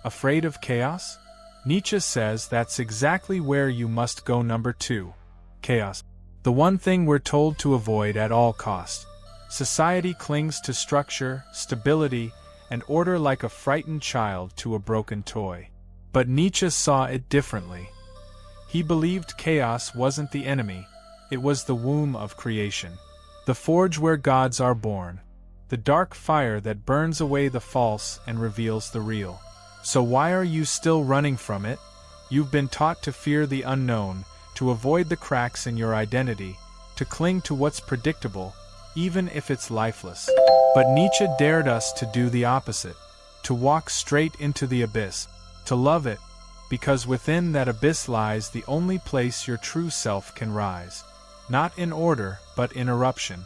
Afraid of chaos? Nietzsche says that's exactly where you must go. Number 2. Chaos. The one thing we're told to avoid at all costs. Society clings to structure, stability, and order like a frightened child to a broken toy. But Nietzsche saw it differently. He believed chaos wasn't the enemy, it was the womb of creation. The forge where gods are born. The dark fire that burns away the false and reveals the real. So why are you still running from it? You've been taught to fear the unknown, to avoid the cracks in your identity, to cling to what's predictable, even if it's lifeless. But Nietzsche dared us to do the opposite, to walk straight into the abyss, to love it, because within that abyss lies the only place your true self can rise. Not in order, but in eruption.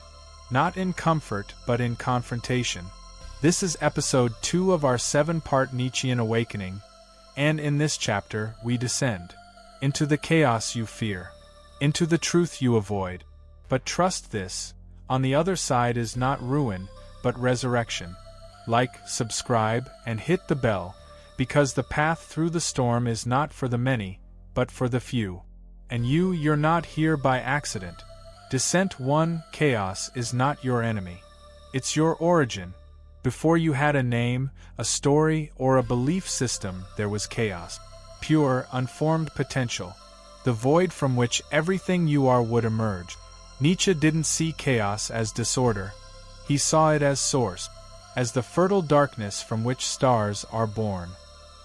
Not in comfort, but in confrontation. This is episode 2 of our 7-part Nietzschean awakening, and in this chapter we descend into the chaos you fear, into the truth you avoid. But trust this, on the other side is not ruin, but resurrection. Like, subscribe, and hit the bell, because the path through the storm is not for the many, but for the few. And you're not here by accident. Descent 1. Chaos is not your enemy. It's your origin. Before you had a name, a story, or a belief system, there was chaos. Pure, unformed potential. The void from which everything you are would emerge. Nietzsche didn't see chaos as disorder. He saw it as source, as the fertile darkness from which stars are born.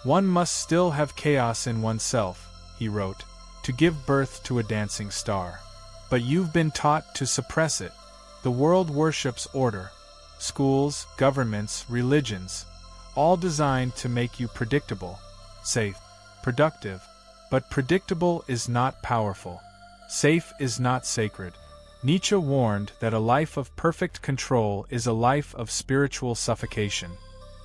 One must still have chaos in oneself, he wrote, to give birth to a dancing star. But you've been taught to suppress it. The world worships order. Schools, governments, religions, all designed to make you predictable, safe, productive. But predictable is not powerful. Safe is not sacred. Nietzsche warned that a life of perfect control is a life of spiritual suffocation.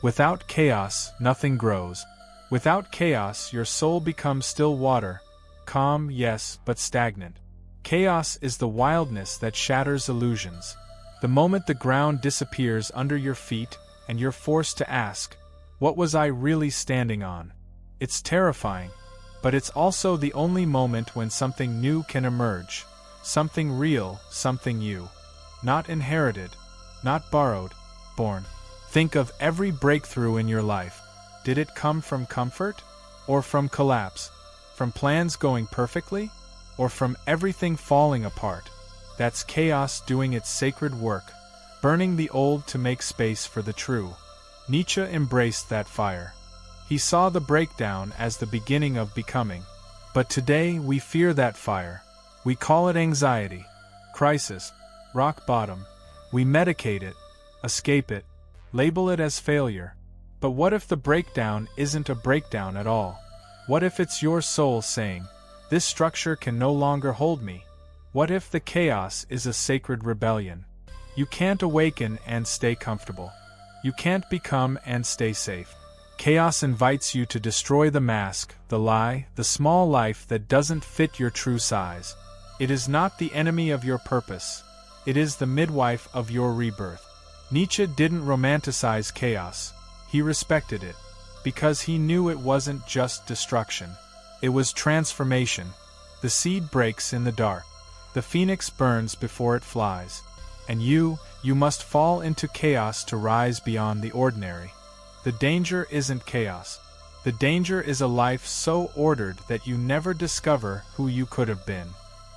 Without chaos, nothing grows. Without chaos, your soul becomes still water, calm, yes, but stagnant. Chaos is the wildness that shatters illusions. The moment the ground disappears under your feet and you're forced to ask, what was I really standing on? It's terrifying, but it's also the only moment when something new can emerge. Something real, something you. Not inherited, not borrowed, born. Think of every breakthrough in your life. Did it come from comfort? Or from collapse? From plans going perfectly? Or from everything falling apart? That's chaos doing its sacred work, burning the old to make space for the true. Nietzsche embraced that fire. He saw the breakdown as the beginning of becoming. But today we fear that fire. We call it anxiety, crisis, rock bottom. We medicate it, escape it, label it as failure. But what if the breakdown isn't a breakdown at all? What if it's your soul saying, this structure can no longer hold me? What if the chaos is a sacred rebellion? You can't awaken and stay comfortable. You can't become and stay safe. Chaos invites you to destroy the mask, the lie, the small life that doesn't fit your true size. It is not the enemy of your purpose. It is the midwife of your rebirth. Nietzsche didn't romanticize chaos. He respected it, because he knew it wasn't just destruction. It was transformation. The seed breaks in the dark. The phoenix burns before it flies. And you must fall into chaos to rise beyond the ordinary. The danger isn't chaos. The danger is a life so ordered that you never discover who you could have been.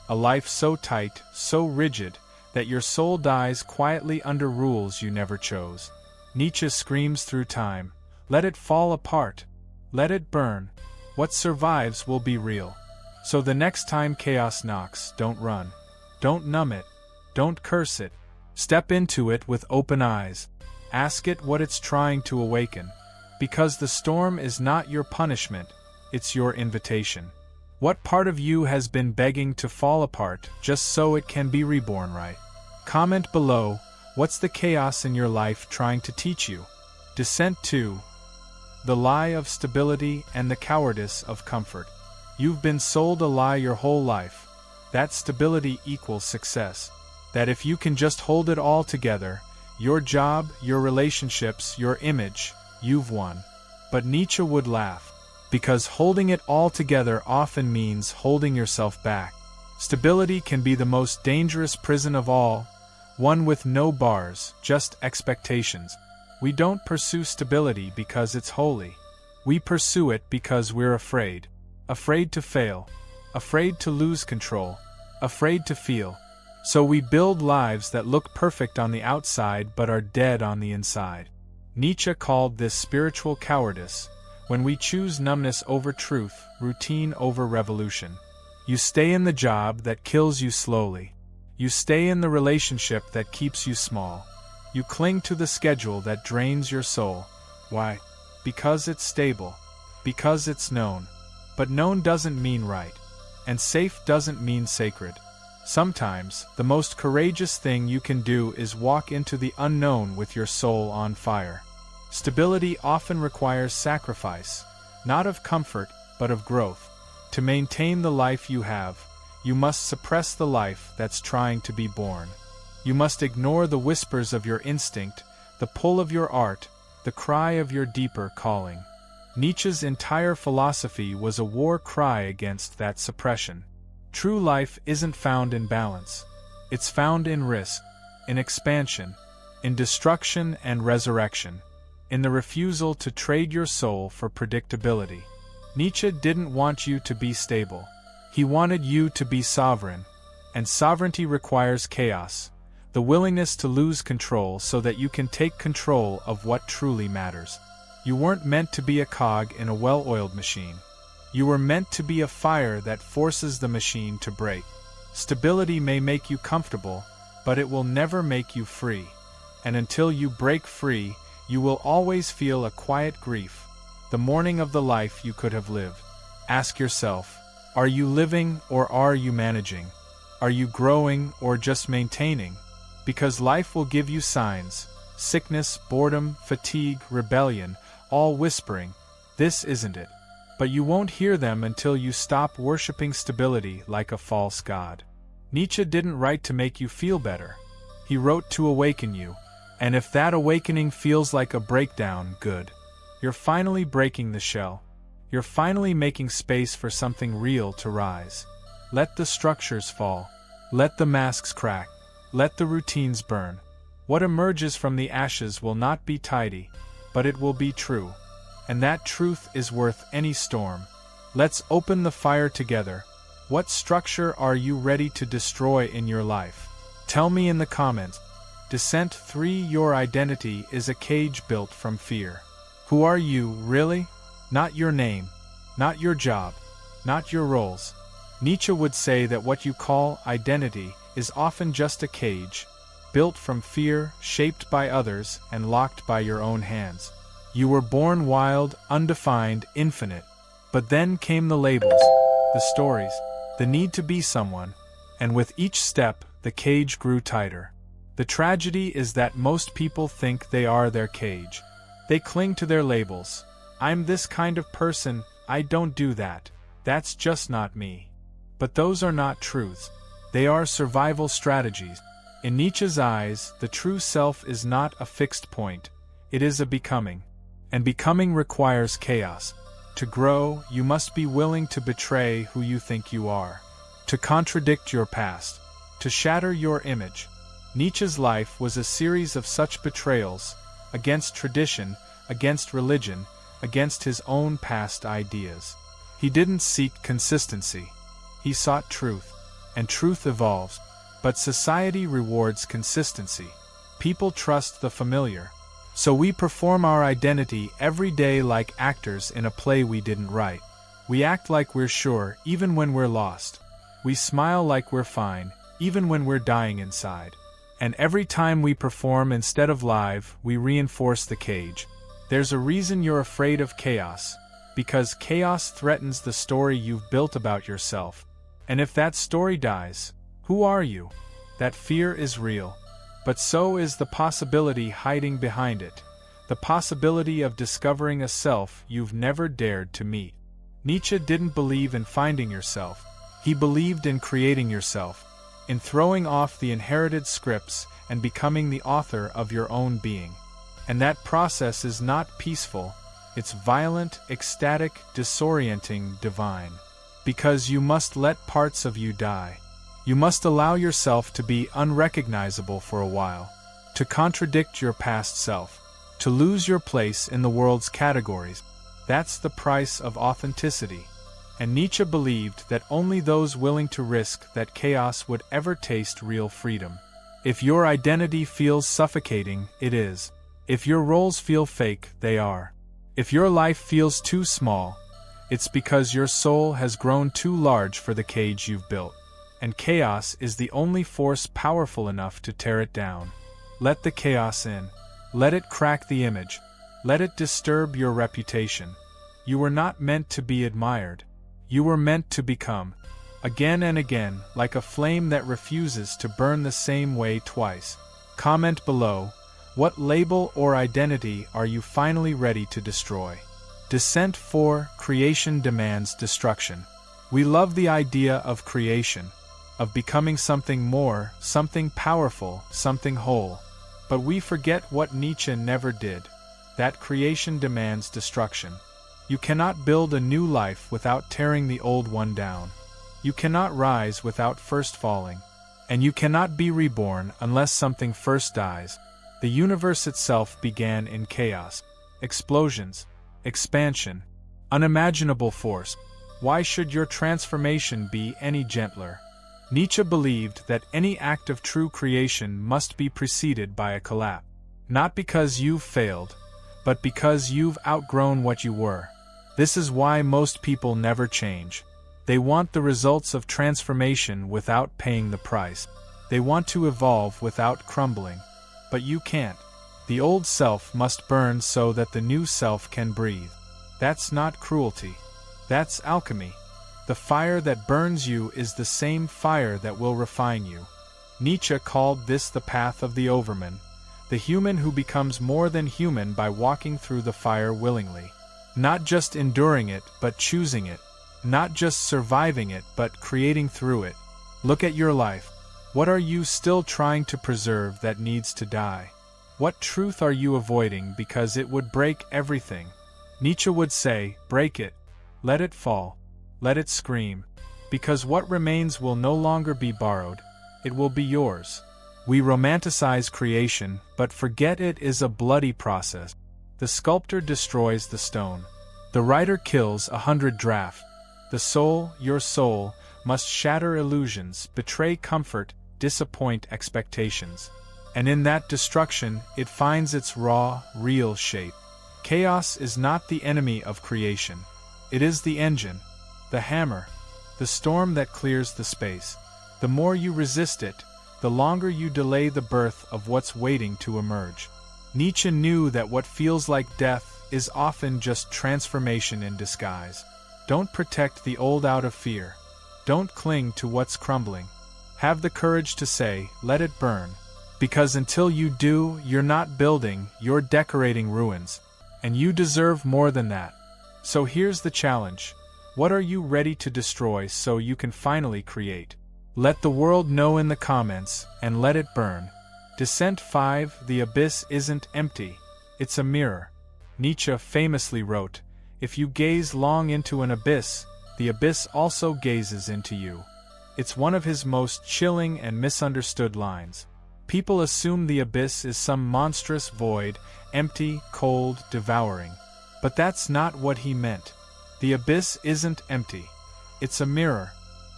A life so tight, so rigid, that your soul dies quietly under rules you never chose. Nietzsche screams through time, let it fall apart, let it burn. What survives will be real. So the next time chaos knocks, don't run. Don't numb it. Don't curse it. Step into it with open eyes. Ask it what it's trying to awaken. Because the storm is not your punishment, it's your invitation. What part of you has been begging to fall apart just so it can be reborn right? Comment below, what's the chaos in your life trying to teach you? Descent 2. The lie of stability and the cowardice of comfort. You've been sold a lie your whole life. That stability equals success. That if you can just hold it all together, your job, your relationships, your image, you've won. But Nietzsche would laugh, because holding it all together often means holding yourself back. Stability can be the most dangerous prison of all, one with no bars, just expectations. We don't pursue stability because it's holy. We pursue it because we're afraid. Afraid to fail. Afraid to lose control. Afraid to feel. So we build lives that look perfect on the outside but are dead on the inside. Nietzsche called this spiritual cowardice, when we choose numbness over truth, routine over revolution. You stay in the job that kills you slowly. You stay in the relationship that keeps you small. You cling to the schedule that drains your soul. Why? Because it's stable. Because it's known. But known doesn't mean right. And safe doesn't mean sacred. Sometimes, the most courageous thing you can do is walk into the unknown with your soul on fire. Stability often requires sacrifice, not of comfort, but of growth. To maintain the life you have, you must suppress the life that's trying to be born. You must ignore the whispers of your instinct, the pull of your art, the cry of your deeper calling. Nietzsche's entire philosophy was a war cry against that suppression. True life isn't found in balance. It's found in risk, in expansion, in destruction and resurrection, in the refusal to trade your soul for predictability. Nietzsche didn't want you to be stable. He wanted you to be sovereign. And sovereignty requires chaos, the willingness to lose control so that you can take control of what truly matters. You weren't meant to be a cog in a well-oiled machine. You were meant to be a fire that forces the machine to break. Stability may make you comfortable, but it will never make you free. And until you break free, you will always feel a quiet grief, the mourning of the life you could have lived. Ask yourself, are you living or are you managing? Are you growing or just maintaining? Because life will give you signs, sickness, boredom, fatigue, rebellion, all whispering, this isn't it. But you won't hear them until you stop worshipping stability like a false god. Nietzsche didn't write to make you feel better. He wrote to awaken you. And if that awakening feels like a breakdown, good. You're finally breaking the shell. You're finally making space for something real to rise. Let the structures fall. Let the masks crack. Let the routines burn. What emerges from the ashes will not be tidy, but it will be true. And that truth is worth any storm. Let's open the fire together. What structure are you ready to destroy in your life? Tell me in the comments. Descent 3. Your identity is a cage built from fear. Who are you, really? Not your name. Not your job. Not your roles. Nietzsche would say that what you call identity is often just a cage, built from fear, shaped by others, and locked by your own hands. You were born wild, undefined, infinite. But then came the labels, the stories, the need to be someone, and with each step, the cage grew tighter. The tragedy is that most people think they are their cage. They cling to their labels. I'm this kind of person, I don't do that. That's just not me. But those are not truths. They are survival strategies. In Nietzsche's eyes, the true self is not a fixed point. It is a becoming. And becoming requires chaos. To grow, you must be willing to betray who you think you are. To contradict your past. To shatter your image. Nietzsche's life was a series of such betrayals, against tradition, against religion, against his own past ideas. He didn't seek consistency. He sought truth. And truth evolves. But society rewards consistency. People trust the familiar. So we perform our identity every day like actors in a play we didn't write. We act like we're sure, even when we're lost. We smile like we're fine, even when we're dying inside. And every time we perform instead of live, we reinforce the cage. There's a reason you're afraid of chaos. Because chaos threatens the story you've built about yourself. And if that story dies, who are you? That fear is real. But so is the possibility hiding behind it. The possibility of discovering a self you've never dared to meet. Nietzsche didn't believe in finding yourself. He believed in creating yourself. In throwing off the inherited scripts and becoming the author of your own being. And that process is not peaceful. It's violent, ecstatic, disorienting, divine. Because you must let parts of you die. You must allow yourself to be unrecognizable for a while, to contradict your past self, to lose your place in the world's categories. That's the price of authenticity. And Nietzsche believed that only those willing to risk that chaos would ever taste real freedom. If your identity feels suffocating, it is. If your roles feel fake, they are. If your life feels too small, it's because your soul has grown too large for the cage you've built. And chaos is the only force powerful enough to tear it down. Let the chaos in. Let it crack the image. Let it disturb your reputation. You were not meant to be admired. You were meant to become. Again and again, like a flame that refuses to burn the same way twice. Comment below, what label or identity are you finally ready to destroy? Descent 4. Creation demands destruction. We love the idea of creation, of becoming something more, something powerful, something whole. But we forget what Nietzsche never did, that creation demands destruction. You cannot build a new life without tearing the old one down. You cannot rise without first falling. And you cannot be reborn unless something first dies. The universe itself began in chaos. Explosions. Expansion. Unimaginable force. Why should your transformation be any gentler? Nietzsche believed that any act of true creation must be preceded by a collapse. Not because you've failed, but because you've outgrown what you were. This is why most people never change. They want the results of transformation without paying the price. They want to evolve without crumbling. But you can't. The old self must burn so that the new self can breathe. That's not cruelty. That's alchemy. The fire that burns you is the same fire that will refine you. Nietzsche called this the path of the overman, the human who becomes more than human by walking through the fire willingly. Not just enduring it, but choosing it. Not just surviving it, but creating through it. Look at your life. What are you still trying to preserve that needs to die? What truth are you avoiding because it would break everything? Nietzsche would say, break it. Let it fall. Let it scream. Because what remains will no longer be borrowed. It will be yours. We romanticize creation, but forget it is a bloody process. The sculptor destroys the stone. The writer kills 100 drafts. The soul, your soul, must shatter illusions, betray comfort, disappoint expectations. And in that destruction, it finds its raw, real shape. Chaos is not the enemy of creation. It is the engine, the hammer, the storm that clears the space. The more you resist it, the longer you delay the birth of what's waiting to emerge. Nietzsche knew that what feels like death is often just transformation in disguise. Don't protect the old out of fear. Don't cling to what's crumbling. Have the courage to say, let it burn. Because until you do, you're not building, you're decorating ruins. And you deserve more than that. So here's the challenge. What are you ready to destroy so you can finally create? Let the world know in the comments, and let it burn. Descent 5. The abyss isn't empty. It's a mirror. Nietzsche famously wrote, if you gaze long into an abyss, the abyss also gazes into you. It's one of his most chilling and misunderstood lines. People assume the abyss is some monstrous void, empty, cold, devouring. But that's not what he meant. The abyss isn't empty. It's a mirror.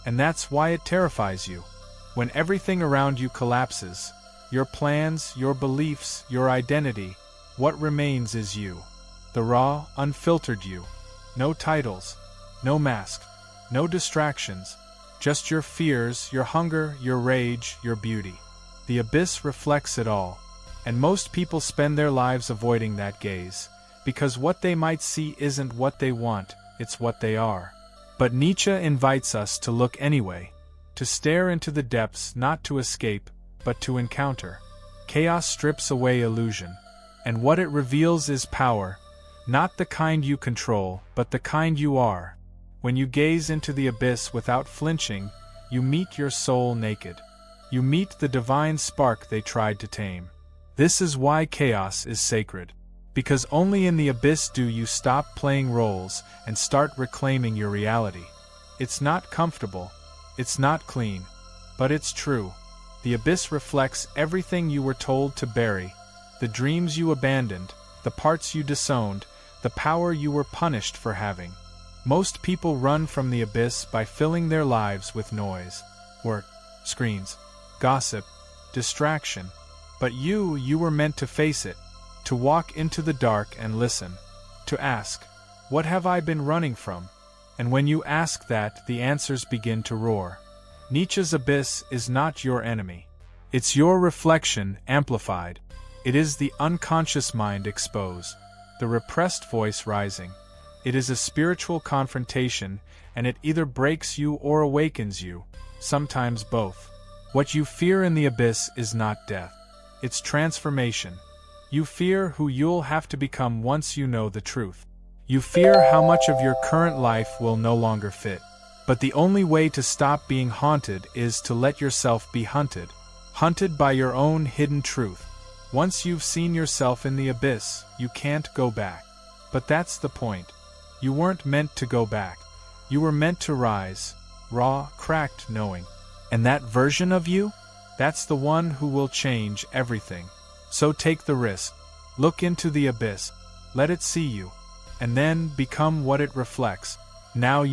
And that's why it terrifies you. When everything around you collapses, your plans, your beliefs, your identity, what remains is you. The raw, unfiltered you. No titles, no mask, no distractions, just your fears, your hunger, your rage, your beauty. The abyss reflects it all. And most people spend their lives avoiding that gaze, because what they might see isn't what they want, it's what they are. But Nietzsche invites us to look anyway, to stare into the depths not to escape, but to encounter. Chaos strips away illusion, and what it reveals is power, not the kind you control, but the kind you are. When you gaze into the abyss without flinching, you meet your soul naked. You meet the divine spark they tried to tame. This is why chaos is sacred. Because only in the abyss do you stop playing roles and start reclaiming your reality. It's not comfortable, it's not clean, but it's true. The abyss reflects everything you were told to bury, the dreams you abandoned, the parts you disowned, the power you were punished for having. Most people run from the abyss by filling their lives with noise, work, screens, gossip, distraction. But you were meant to face it, to walk into the dark and listen, to ask, what have I been running from? And when you ask that, the answers begin to roar. Nietzsche's abyss is not your enemy. It's your reflection amplified. It is the unconscious mind exposed, the repressed voice rising. It is a spiritual confrontation, and it either breaks you or awakens you, sometimes both. What you fear in the abyss is not death. It's transformation. You fear who you'll have to become once you know the truth. You fear how much of your current life will no longer fit. But the only way to stop being haunted is to let yourself be hunted. Hunted by your own hidden truth. Once you've seen yourself in the abyss, you can't go back. But that's the point. You weren't meant to go back. You were meant to rise, raw, cracked knowing. And that version of you? That's the one who will change everything. So take the risk. Look into the abyss. Let it see you. And then become what it reflects. Now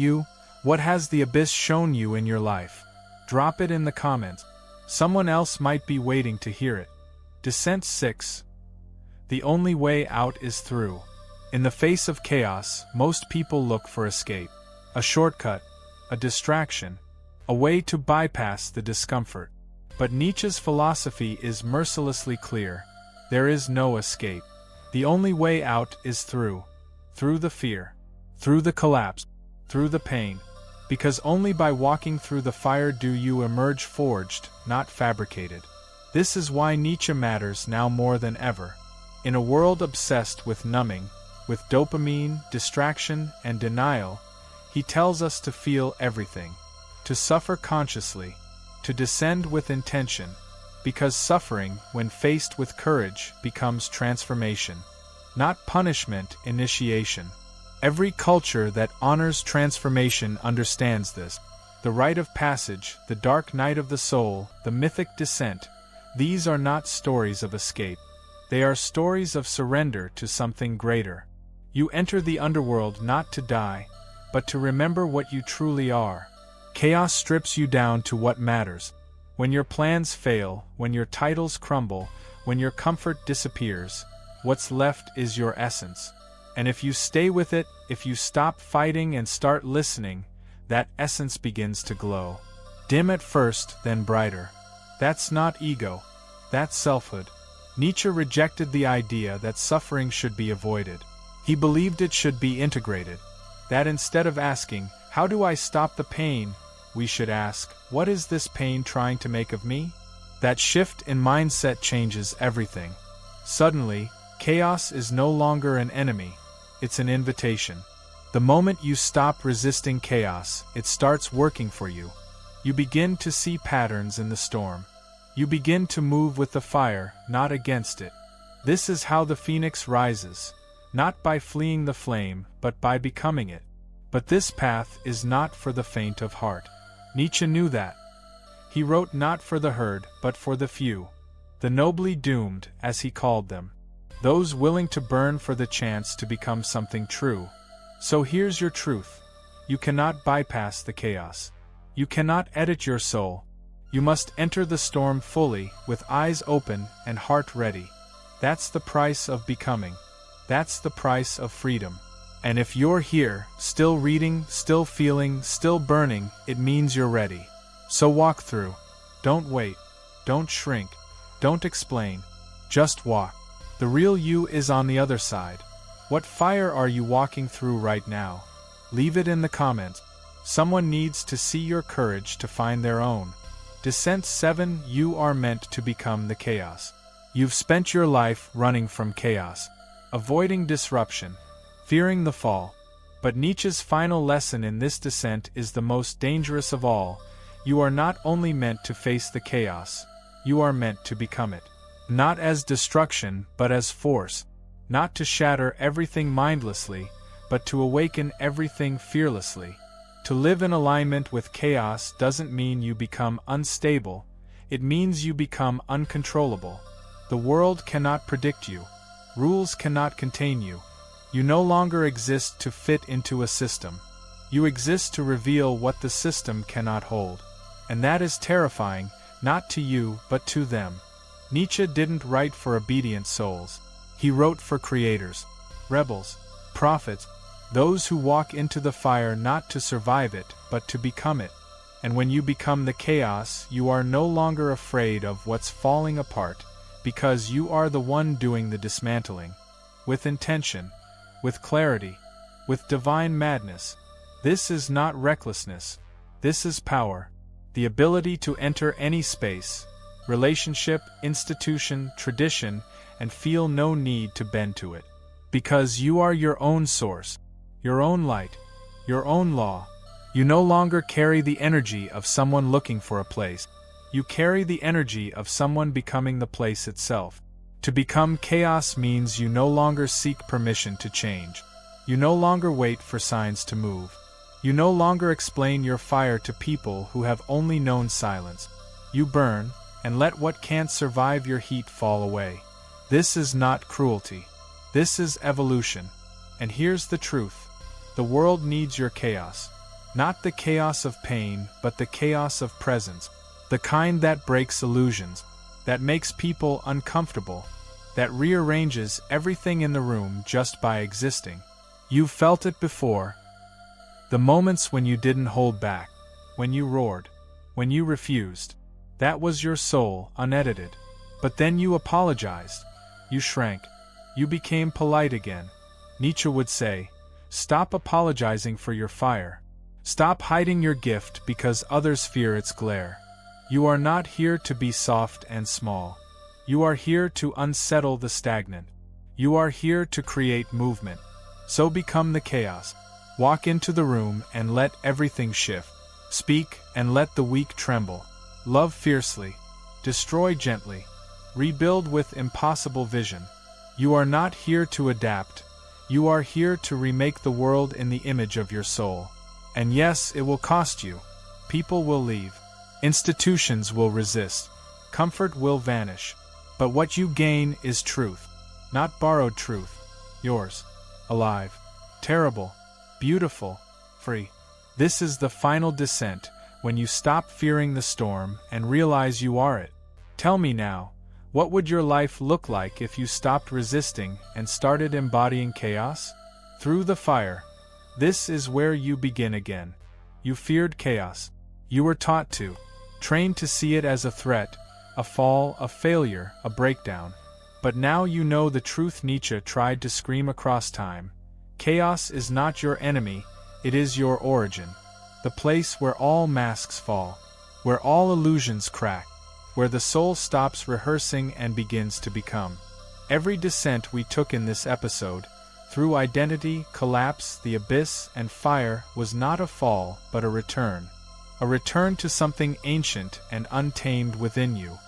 what has the abyss shown you in your life? Drop it in the comments. Someone else might be waiting to hear it. Descent 6. The only way out is through. In the face of chaos, most people look for escape. A shortcut, a distraction, a way to bypass the discomfort. But Nietzsche's philosophy is mercilessly clear. There is no escape. The only way out is through. Through the fear. Through the collapse. Through the pain. Because only by walking through the fire do you emerge forged, not fabricated. This is why Nietzsche matters now more than ever. In a world obsessed with numbing, with dopamine, distraction, and denial, he tells us to feel everything, to suffer consciously, to descend with intention, because suffering, when faced with courage, becomes transformation. Not punishment, initiation. Every culture that honors transformation understands this. The rite of passage, the dark night of the soul, the mythic descent, these are not stories of escape. They are stories of surrender to something greater. You enter the underworld not to die, but to remember what you truly are. Chaos strips you down to what matters. When your plans fail, when your titles crumble, when your comfort disappears, what's left is your essence. And if you stay with it, if you stop fighting and start listening, that essence begins to glow. Dim at first, then brighter. That's not ego. That's selfhood. Nietzsche rejected the idea that suffering should be avoided. He believed it should be integrated. That instead of asking, how do I stop the pain, we should ask, what is this pain trying to make of me? That shift in mindset changes everything. Suddenly, chaos is no longer an enemy. It's an invitation. The moment you stop resisting chaos, it starts working for you. You begin to see patterns in the storm. You begin to move with the fire, not against it. This is how the phoenix rises, not by fleeing the flame, but by becoming it. But this path is not for the faint of heart. Nietzsche knew that. He wrote not for the herd, but for the few. The nobly doomed, as he called them. Those willing to burn for the chance to become something true. So here's your truth. You cannot bypass the chaos. You cannot edit your soul. You must enter the storm fully, with eyes open and heart ready. That's the price of becoming. That's the price of freedom. And if you're here, still reading, still feeling, still burning, it means you're ready. So walk through. Don't wait. Don't shrink. Don't explain. Just walk. The real you is on the other side. What fire are you walking through right now? Leave it in the comments. Someone needs to see your courage to find their own. Descent 7. You are meant to become the chaos. You've spent your life running from chaos, avoiding disruption, fearing the fall. But Nietzsche's final lesson in this descent is the most dangerous of all. You are not only meant to face the chaos, you are meant to become it. Not as destruction, but as force. not to shatter everything mindlessly, but to awaken everything fearlessly. To live in alignment with chaos doesn't mean you become unstable, it means you become uncontrollable. The world cannot predict you. Rules cannot contain you. You no longer exist to fit into a system. You exist to reveal what the system cannot hold. And that is terrifying, not to you but to them. Nietzsche didn't write for obedient souls. He wrote for creators, rebels, prophets, those who walk into the fire not to survive it, but to become it. And when you become the chaos, you are no longer afraid of what's falling apart, because you are the one doing the dismantling. With intention, with clarity, with divine madness. This is not recklessness. This is power. The ability to enter any space, relationship, institution, tradition, and feel no need to bend to it. Because you are your own source, your own light, your own law. You no longer carry the energy of someone looking for a place. You carry the energy of someone becoming the place itself. To become chaos means you no longer seek permission to change. You no longer wait for signs to move. You no longer explain your fire to people who have only known silence. You burn, and let what can't survive your heat fall away. This is not cruelty. This is evolution. And here's the truth. The world needs your chaos. Not the chaos of pain, but the chaos of presence. The kind that breaks illusions, that makes people uncomfortable, that rearranges everything in the room just by existing. You've felt it before. The moments when you didn't hold back, when you roared, when you refused. That was your soul, unedited. But then you apologized. You shrank. You became polite again. Nietzsche would say, stop apologizing for your fire. Stop hiding your gift because others fear its glare. You are not here to be soft and small. You are here to unsettle the stagnant. You are here to create movement. So become the chaos. Walk into the room and let everything shift. Speak and let the weak tremble. Love fiercely. Destroy gently. Rebuild with impossible vision. You are not here to adapt. You are here to remake the world in the image of your soul. And yes, it will cost you. People will leave. Institutions will resist. Comfort will vanish. But what you gain is truth. Not borrowed truth. Yours. Alive. Terrible. Beautiful. Free. This is the final descent, when you stop fearing the storm and realize you are it. Tell me now, what would your life look like if you stopped resisting and started embodying chaos? Through the fire. This is where you begin again. You feared chaos. You were taught to. Trained to see it as a threat, a fall, a failure, a breakdown. But now you know the truth Nietzsche tried to scream across time. Chaos is not your enemy, it is your origin. The place where all masks fall. Where all illusions crack. Where the soul stops rehearsing and begins to become. Every descent we took in this episode, through identity, collapse, the abyss, and fire, was not a fall, but a return. A return to something ancient and untamed within you.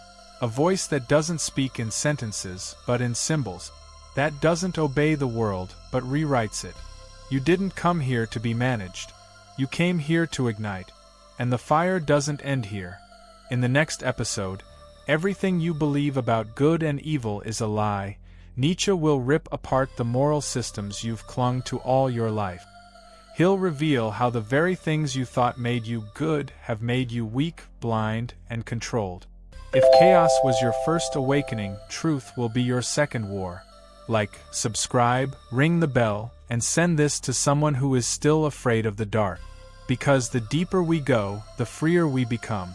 A voice that doesn't speak in sentences, but in symbols. That doesn't obey the world, but rewrites it. You didn't come here to be managed. You came here to ignite. And the fire doesn't end here. In the next episode, everything you believe about good and evil is a lie. Nietzsche will rip apart the moral systems you've clung to all your life. He'll reveal how the very things you thought made you good have made you weak, blind, and controlled. If chaos was your first awakening, truth will be your second war. Like, subscribe, ring the bell, and send this to someone who is still afraid of the dark. Because the deeper we go, the freer we become.